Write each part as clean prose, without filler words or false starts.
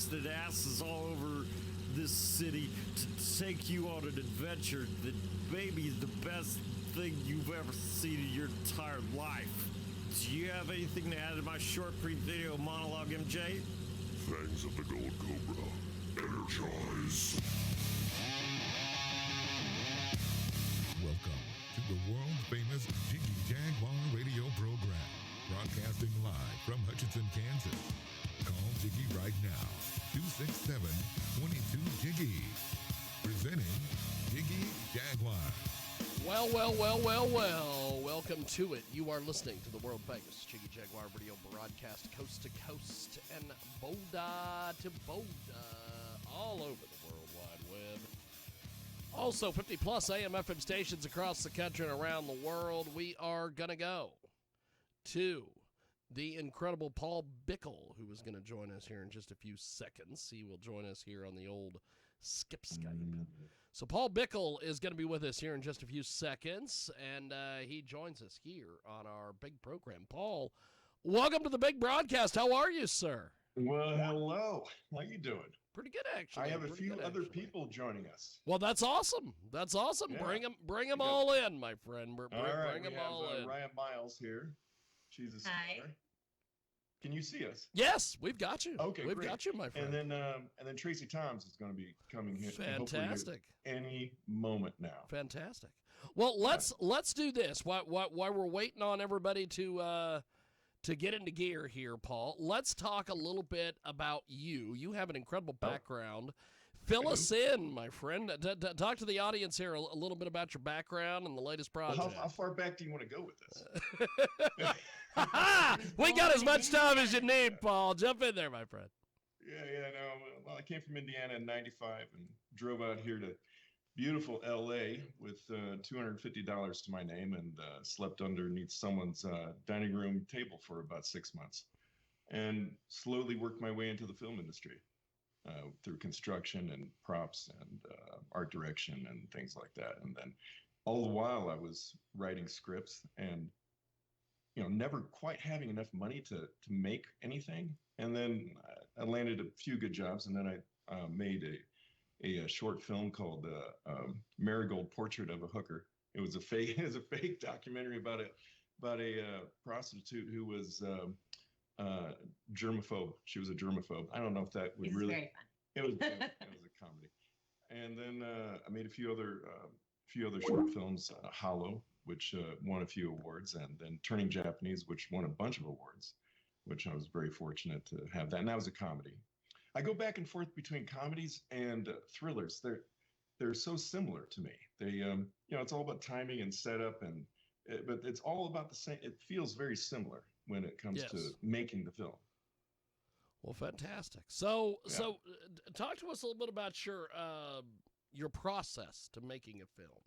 busted asses all over this city to take you on an adventure that maybe is the best thing you've ever seen in your entire life. Do you have anything to add to my short pre-video monologue, MJ? Fangs of the Gold Cobra, energize. Welcome to the world-famous Jiggy Jaguar radio program, broadcasting live from Hutchinson, Kansas. Call Jiggy right now, 267-22-JIGGY. Presenting Jiggy Jaguar. Well. Welcome to it. You are listening to the world famous Jiggy Jaguar radio broadcast, coast to coast and boda to boda, all over the World Wide Web. Also, 50-plus AM FM stations across the country and around the world. We are going to go to the incredible Paul Bickel, who is going to join us here in just a few seconds. He will join us here on the old Skip Skype. So Paul Bickel is going to be with us here in just a few seconds, and he joins us here on our big program. Paul, welcome to the big broadcast. How are you, sir? Well, hello. How you doing? Pretty good, actually. I have a few other people joining us. Well, that's awesome. That's awesome. Yeah. Bring them all in, my friend. Bring them all in. Ryan Miles here. She's a star. Can you see us? Yes, we've got you. Okay, we've great. got you, my friend. And then Tracy Toms is going to be coming here. Fantastic. Any moment now. Fantastic. Well, let's do this. While we're waiting on everybody to get into gear here, Paul, let's talk a little bit about you. You have an incredible background. Fill us in, my friend. Talk to the audience here a little bit about your background and the latest project. Well, how far back do you want to go with this? We got as much time as you need, Paul. Jump in there, my friend. Well, I came from Indiana in '95 and drove out here to beautiful LA with $250 to my name and slept underneath someone's dining room table for about 6 months and slowly worked my way into the film industry through construction and props and art direction and things like that. And then all the while I was writing scripts and, never quite having enough money to make anything. And then I landed a few good jobs, and then I made a short film called Marigold Portrait of a Hooker. It was a fake documentary about a prostitute who was germaphobe. She was a germaphobe. I don't know if that would really. Very fun. It was a comedy. And then I made a few other short films, Hollow, which won a few awards, and then Turning Japanese, which won a bunch of awards, which I was very fortunate to have that. And that was a comedy. I go back and forth between comedies and thrillers. They're so similar to me. They, it's all about timing and setup, but it's all about the same. It feels very similar when it comes to making the film. Well, fantastic. So talk to us a little bit about your process to making a film.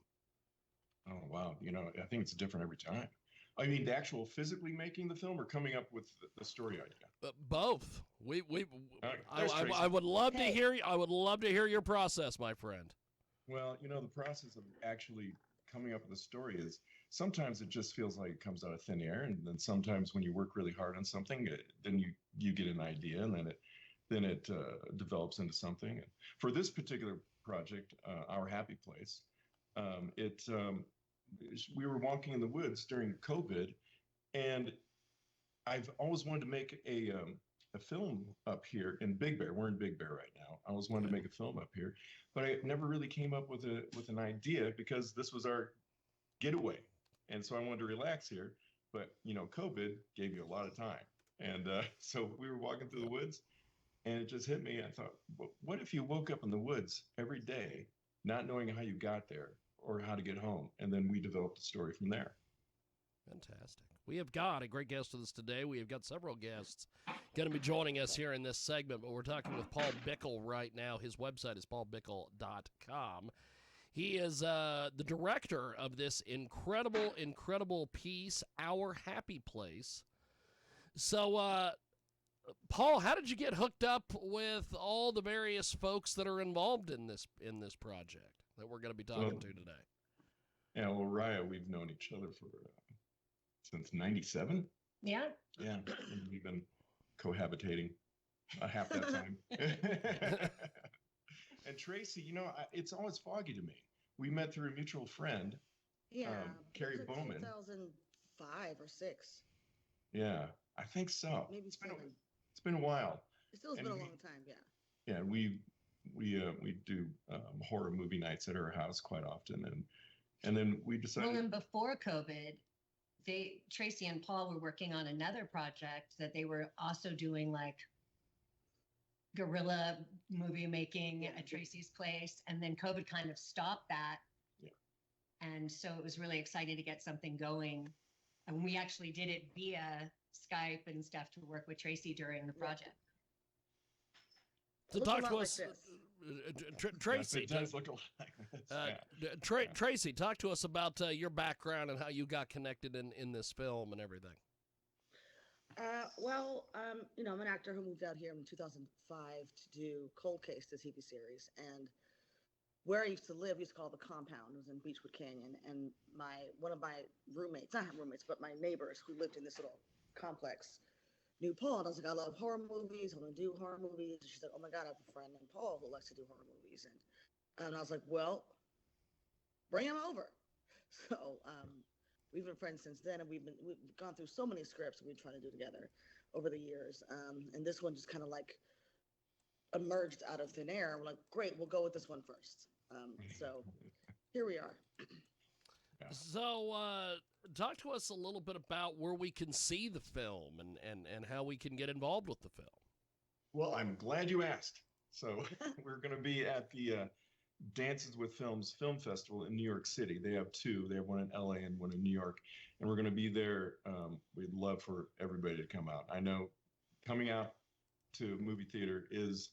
Oh wow! I think it's different every time. I mean, the actual physically making the film or coming up with the story idea? Both. I would love to hear. I would love to hear your process, my friend. Well, the process of actually coming up with a story is sometimes it just feels like it comes out of thin air, and then sometimes when you work really hard on something, then you get an idea, and then it develops into something. And for this particular project, Our Happy Place, we were walking in the woods during COVID, and I've always wanted to make a film up here in Big Bear. We're in Big Bear right now. I always wanted to make a film up here, but I never really came up with an idea because this was our getaway, and so I wanted to relax here. But COVID gave you a lot of time, and so we were walking through the woods, and it just hit me. I thought, what if you woke up in the woods every day, not knowing how you got there or how to get home, and then we developed a story from there. Fantastic. We have got a great guest with us today. We have got several guests going to be joining us here in this segment, but we're talking with Paul Bickel right now. His website is paulbickel.com. He is the director of this incredible piece, Our Happy Place. So, Paul, how did you get hooked up with all the various folks that are involved in this project that we're going to be talking to today? Yeah, well, Raya, we've known each other since '97. Yeah. Yeah, and we've been cohabitating half that time. Tracy, it's always foggy to me. We met through a mutual friend. Yeah, Carrie it was like Bowman. 2005 or 6, Yeah, I think so. maybe It's been 7. it's been a while. It still has and been a we- long time. Yeah. Yeah, we do horror movie nights at her house quite often, and then we decided. Well, and before COVID, Tracy and Paul were working on another project that they were also doing like guerrilla movie making Yeah. at Tracy's place. And then COVID kind of stopped that. Yeah. And so it was really exciting to get something going. And we actually did it via Skype and stuff to work with Tracy during the project. So It looks a talk lot to like us, this. Tracy. Yes, it does look a lot like this. Yeah. Yeah. Tracy, talk to us about your background and how you got connected in this film and everything. I'm an actor who moved out here in 2005 to do Cold Case, the TV series, and where I used to live, used to call the compound. It was in Beechwood Canyon, and one of my roommates, not roommates, but my neighbors who lived in this little complex, knew Paul. And I was like, I love horror movies. I want to do horror movies. And she's like, oh my God, I have a friend named Paul who likes to do horror movies. And I was like, well, bring him over. So we've been friends since then, and we've gone through so many scripts we've been trying to do together over the years. And this one just kind of like emerged out of thin air. We're like, great, we'll go with this one first. So here we are. Yeah. So talk to us a little bit about where we can see the film and how we can get involved with the film. Well, I'm glad you asked. So we're going to be at the Dances with Films Film Festival in New York City. They have two. They have one in LA and one in New York. And we're going to be there. We'd love for everybody to come out. I know coming out to a movie theater is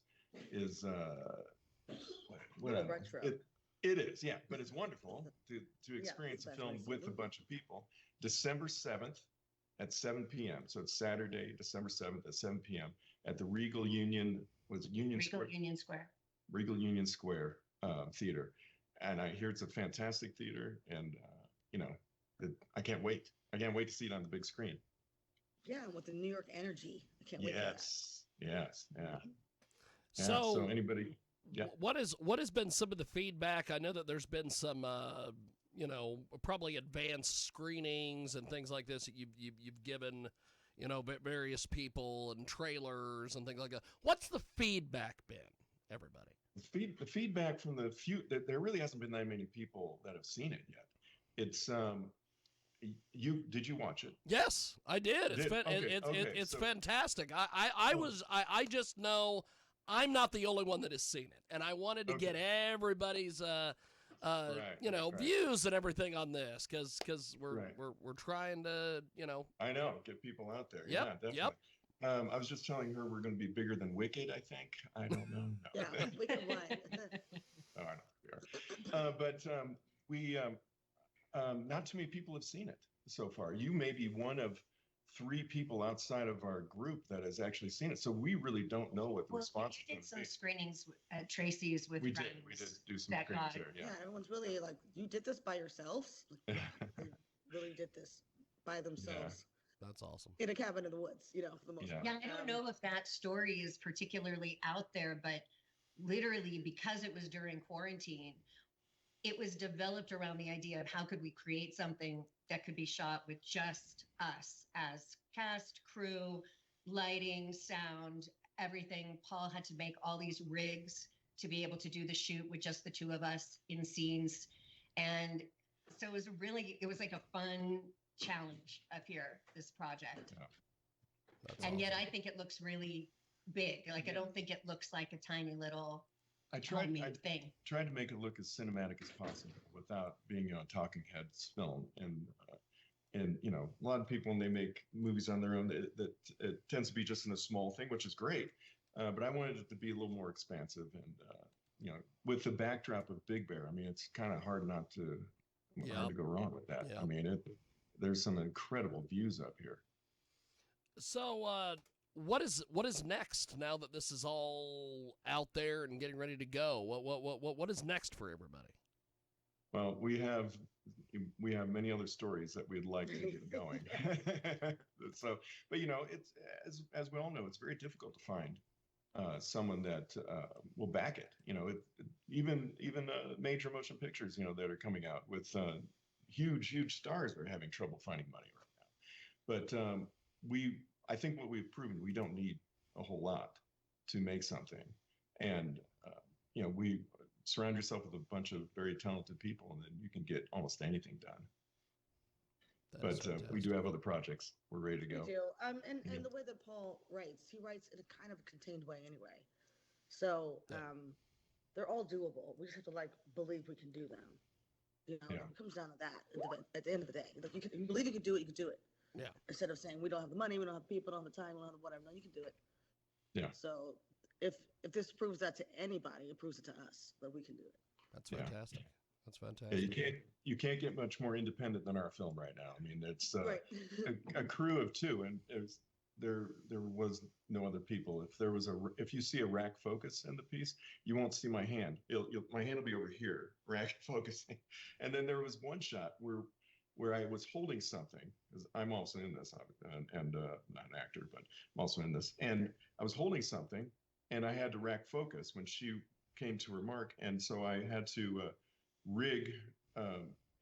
Little retro. It is, yeah, but it's wonderful to experience it's a film nice. with a bunch of people. December 7th at 7 p.m. So it's Saturday, December 7th at 7 p.m. at the Regal Union Square? Union Square. Regal Union Square Theater. And I hear it's a fantastic theater, and I can't wait. I can't wait to see it on the big screen. Yeah, with the New York energy. I can't wait for that. Yes, yeah. So anybody, yeah. what has been some of the feedback? I know that there's been some probably advanced screenings and things like this that you've given various people and trailers and things like that. What's the feedback been, everybody? The feedback from the few, there really hasn't been that many people that have seen it yet. It's did you watch it? Yes, I did. It's So- fantastic. I just know I'm not the only one that has seen it, and I wanted to get everybody's views and everything on this because we're trying to I know, get people out there. Yep, Yeah, definitely. yep. I was just telling her we're going to be bigger than Wicked, I think. I don't know. No. Yeah, we can win. Oh, I know we are. Not too many people have seen it so far. You may be one of 3 people outside of our group that has actually seen it. So we really don't know what the response We is did going to some screenings at Tracy's with be. friends. We did do some that screens got- there. Yeah, Yeah. everyone's really like, you did this by yourselves? Like, they really did this by themselves That's awesome. in a cabin in the woods, for the most Yeah. part. Yeah, I don't know if that story is particularly out there, but literally because it was during quarantine, it was developed around the idea of how could we create something that could be shot with just us as cast, crew, lighting, sound, everything. Paul had to make all these rigs to be able to do the shoot with just the 2 of us in scenes. And so it was like a fun challenge up here, this project. That's And yet awesome. I think it looks really big. Like, I don't think it looks like a tiny little I tried thing. to make it look as cinematic as possible without being a talking heads film. And a lot of people, when they make movies on their own, that it tends to be just in a small thing, which is great. But I wanted it to be a little more expansive, and with the backdrop of Big Bear, I mean, it's kind of hard to go wrong with that. Yeah. I mean, there's some incredible views up here. So what is next now that this is all out there and getting ready to go? What is next for everybody? Well, we have many other stories that we'd like to get going. So, but it's as we all know, it's very difficult to find someone that will back it. Even major motion pictures, that are coming out with huge stars are having trouble finding money right now. But I think what we've proven, we don't need a whole lot to make something, and we surround yourself with a bunch of very talented people, and then you can get almost anything done. But we do have other projects. We're ready to go. We do. And the way that Paul writes, he writes in a kind of contained way anyway. So they're all doable. We just have to believe we can do them. It comes down to that at the end of the day. Like you believe you can do it, you can do it. Yeah. Instead of saying we don't have the money, we don't have people, we don't have the time, we don't have whatever. No, you can do it. Yeah. So if this proves that to anybody, it proves it to us that we can do it. That's fantastic. That's fantastic. Yeah, you can't get much more independent than our film right now. I mean, it's right. a crew of two, and there was no other people. If you see a rack focus in the piece, you won't see my hand. My hand will be over here, rack focusing. And then there was one shot where I was holding something, because I'm also in this, and not an actor, but I'm also in this. And I was holding something, and I had to rack focus when she came to remark, and so I had to rig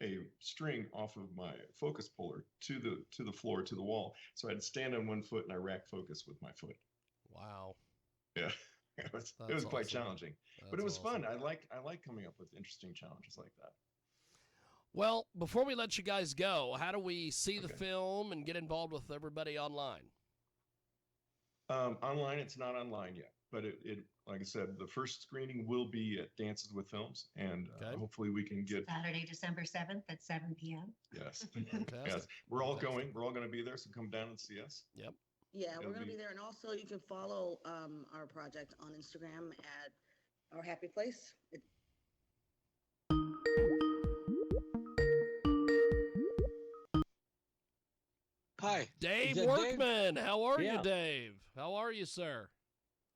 a string off of my focus puller to the floor, to the wall. So I had to stand on one foot, and I rack focus with my foot. Wow. Yeah, it was quite challenging, but it was fun. I like coming up with interesting challenges like that. Well, before we let you guys go, how do we see the film and get involved with everybody online? Online, it's not online yet, but it like I said, the first screening will be at Dances with Films, and hopefully we can get Saturday, December 7th at 7 p.m. Yes, yes, we're all going to be there, so come down and see us. Yep. Yeah, we're going to be there, and also you can follow our project on Instagram at Our Happy Place. Hi. Dave Is that Workman. How are Yeah. you, Dave? How are you, sir?